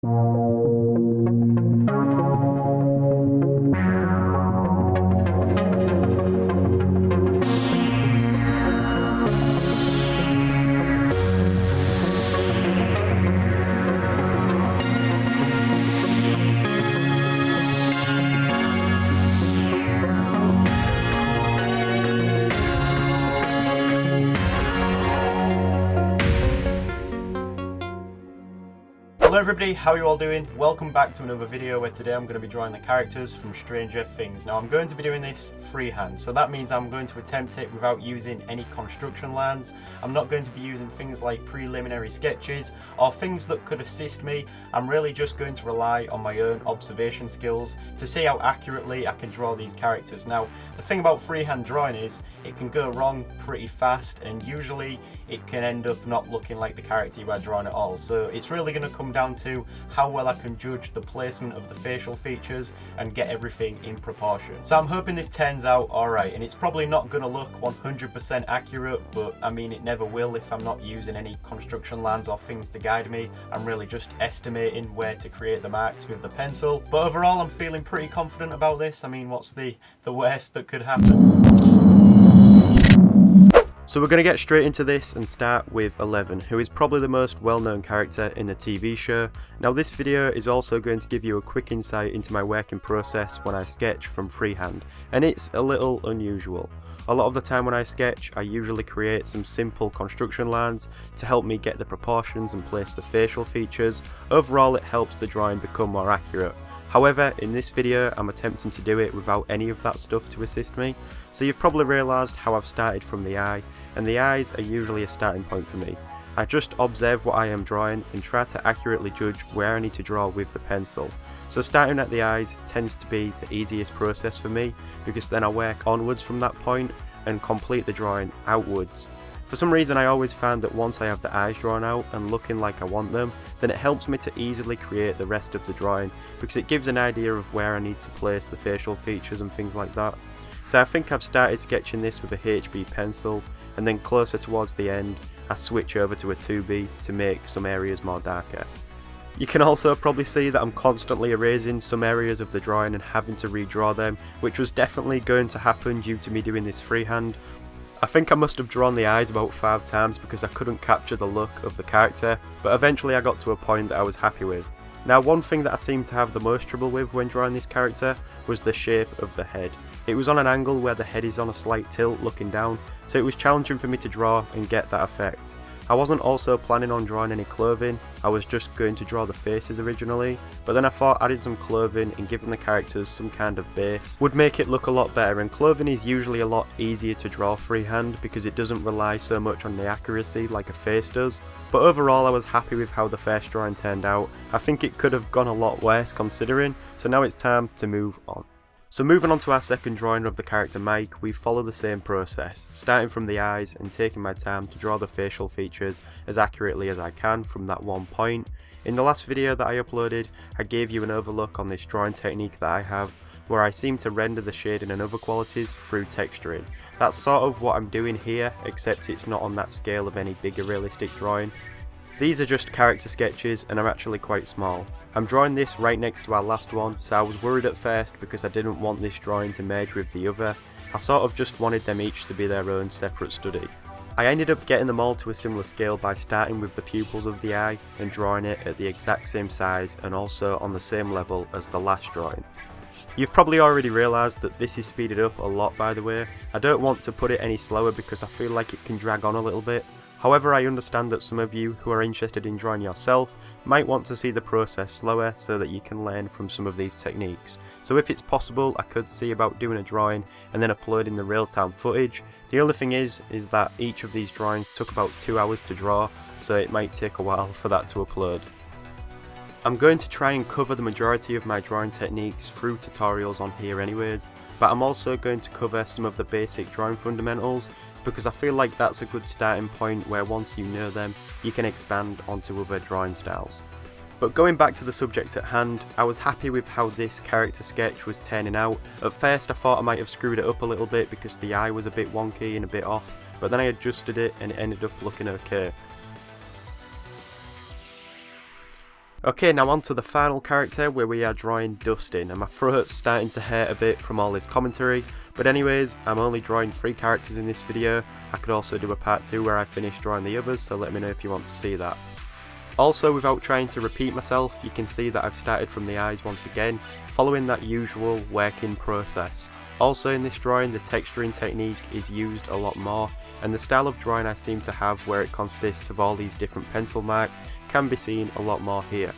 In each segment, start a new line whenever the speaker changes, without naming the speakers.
Hello everybody, how are you all doing? Welcome back to another video where today I'm going to be drawing the characters from Stranger Things. Now I'm going to be doing this freehand, so that means I'm going to attempt it without using any construction lines. I'm not going to be using things like preliminary sketches or things that could assist me. I'm really just going to rely on my own observation skills to see how accurately I can draw these characters. Now the thing about freehand drawing is it can go wrong pretty fast, and usually it can end up not looking like the character you are drawing at all. So it's really going to come down to how well I can judge the placement of the facial features and get everything in proportion. So I'm hoping this turns out alright, and it's probably not going to look 100% accurate, but I mean it never will if I'm not using any construction lines or things to guide me. I'm really just estimating where to create the marks with the pencil. But overall I'm feeling pretty confident about this. I mean, what's the worst that could happen? So we're going to get straight into this and start with 11, who is probably the most well-known character in the TV show. Now this video is also going to give you a quick insight into my working process when I sketch from freehand, and it's a little unusual. A lot of the time when I sketch, I usually create some simple construction lines to help me get the proportions and place the facial features. Overall it helps the drawing become more accurate. However, in this video I'm attempting to do it without any of that stuff to assist me. So you've probably realised how I've started from the eye, and the eyes are usually a starting point for me. I just observe what I am drawing and try to accurately judge where I need to draw with the pencil. So starting at the eyes tends to be the easiest process for me, because then I work onwards from that point and complete the drawing outwards. For some reason I always find that once I have the eyes drawn out and looking like I want them, then it helps me to easily create the rest of the drawing, because it gives an idea of where I need to place the facial features and things like that. So I think I've started sketching this with a HB pencil, and then closer towards the end I switch over to a 2B to make some areas more darker. You can also probably see that I'm constantly erasing some areas of the drawing and having to redraw them, which was definitely going to happen due to me doing this freehand. I think I must have drawn the eyes about 5 times because I couldn't capture the look of the character, but eventually I got to a point that I was happy with. Now one thing that I seemed to have the most trouble with when drawing this character was the shape of the head. It was on an angle where the head is on a slight tilt looking down, so it was challenging for me to draw and get that effect. I wasn't also planning on drawing any clothing, I was just going to draw the faces originally, but then I thought adding some clothing and giving the characters some kind of base would make it look a lot better, and clothing is usually a lot easier to draw freehand because it doesn't rely so much on the accuracy like a face does. But overall I was happy with how the first drawing turned out. I think it could have gone a lot worse considering, so now it's time to move on. So moving on to our second drawing of the character Mike, we follow the same process, starting from the eyes and taking my time to draw the facial features as accurately as I can from that one point. In the last video that I uploaded, I gave you an overlook on this drawing technique that I have, where I seem to render the shading and other qualities through texturing. That's sort of what I'm doing here, except it's not on that scale of any bigger realistic drawing. These are just character sketches and are actually quite small. I'm drawing this right next to our last one, so I was worried at first because I didn't want this drawing to merge with the other. I sort of just wanted them each to be their own separate study. I ended up getting them all to a similar scale by starting with the pupils of the eye and drawing it at the exact same size and also on the same level as the last drawing. You've probably already realised that this is speeded up a lot, by the way. I don't want to put it any slower because I feel like it can drag on a little bit. However, I understand that some of you who are interested in drawing yourself might want to see the process slower so that you can learn from some of these techniques. So if it's possible, I could see about doing a drawing and then uploading the real-time footage. The only thing is that each of these drawings took about 2 hours to draw, so it might take a while for that to upload. I'm going to try and cover the majority of my drawing techniques through tutorials on here anyways, but I'm also going to cover some of the basic drawing fundamentals because I feel like that's a good starting point where once you know them, you can expand onto other drawing styles. But going back to the subject at hand, I was happy with how this character sketch was turning out. At first I thought I might have screwed it up a little bit because the eye was a bit wonky and a bit off, but then I adjusted it and it ended up looking okay. Okay, now on to the final character where we are drawing Dustin, and my throat's starting to hurt a bit from all this commentary, but anyways, I'm only drawing 3 characters in this video. I could also do a part 2 where I finish drawing the others, so let me know if you want to see that. Also, without trying to repeat myself, you can see that I've started from the eyes once again, following that usual working process. Also in this drawing, the texturing technique is used a lot more, and the style of drawing I seem to have where it consists of all these different pencil marks can be seen a lot more here.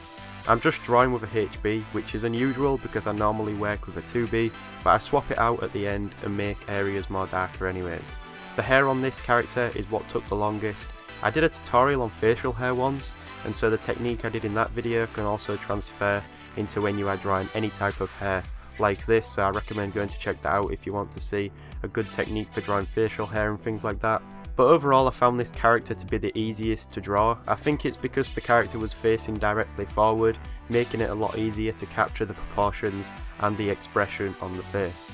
I'm just drawing with a HB, which is unusual because I normally work with a 2B, but I swap it out at the end and make areas more darker anyways. The hair on this character is what took the longest. I did a tutorial on facial hair once, and so the technique I did in that video can also transfer into when you are drawing any type of hair like this, so I recommend going to check that out if you want to see a good technique for drawing facial hair and things like that. But overall I found this character to be the easiest to draw. I think it's because the character was facing directly forward, making it a lot easier to capture the proportions and the expression on the face.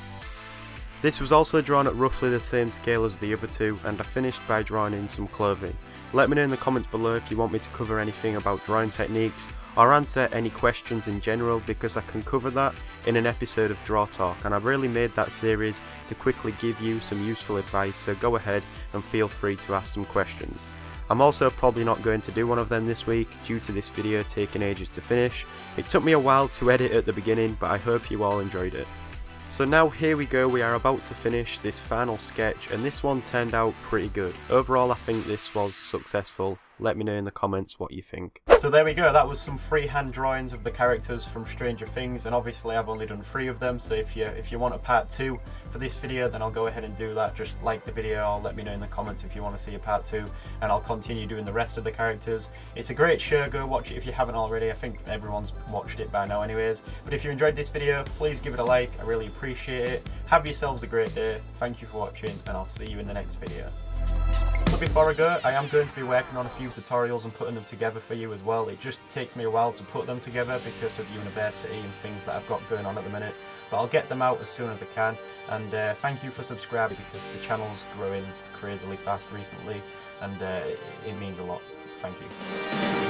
This was also drawn at roughly the same scale as the other two, and I finished by drawing in some clothing. Let me know in the comments below if you want me to cover anything about drawing techniques or answer any questions in general, because I can cover that in an episode of Draw Talk, and I've really made that series to quickly give you some useful advice, so go ahead and feel free to ask some questions. I'm also probably not going to do one of them this week due to this video taking ages to finish. It took me a while to edit at the beginning, but I hope you all enjoyed it. So now here we go, we are about to finish this final sketch, and this one turned out pretty good. Overall I think this was successful. Let me know in the comments what you think. So there we go, that was some freehand drawings of the characters from Stranger Things, and obviously I've only done 3 of them, so if you want a part 2 for this video, then I'll go ahead and do that. Just like the video or let me know in the comments if you want to see a part 2, and I'll continue doing the rest of the characters. It's a great show, go watch it if you haven't already. I think everyone's watched it by now anyways. But if you enjoyed this video, please give it a like, I really appreciate it. Have yourselves a great day, thank you for watching, and I'll see you in the next video. But before I go, I am going to be working on a few tutorials and putting them together for you as well. It just takes me a while to put them together because of university and things that I've got going on at the minute. But I'll get them out as soon as I can. And thank you for subscribing, because the channel's growing crazily fast recently, and it means a lot. Thank you.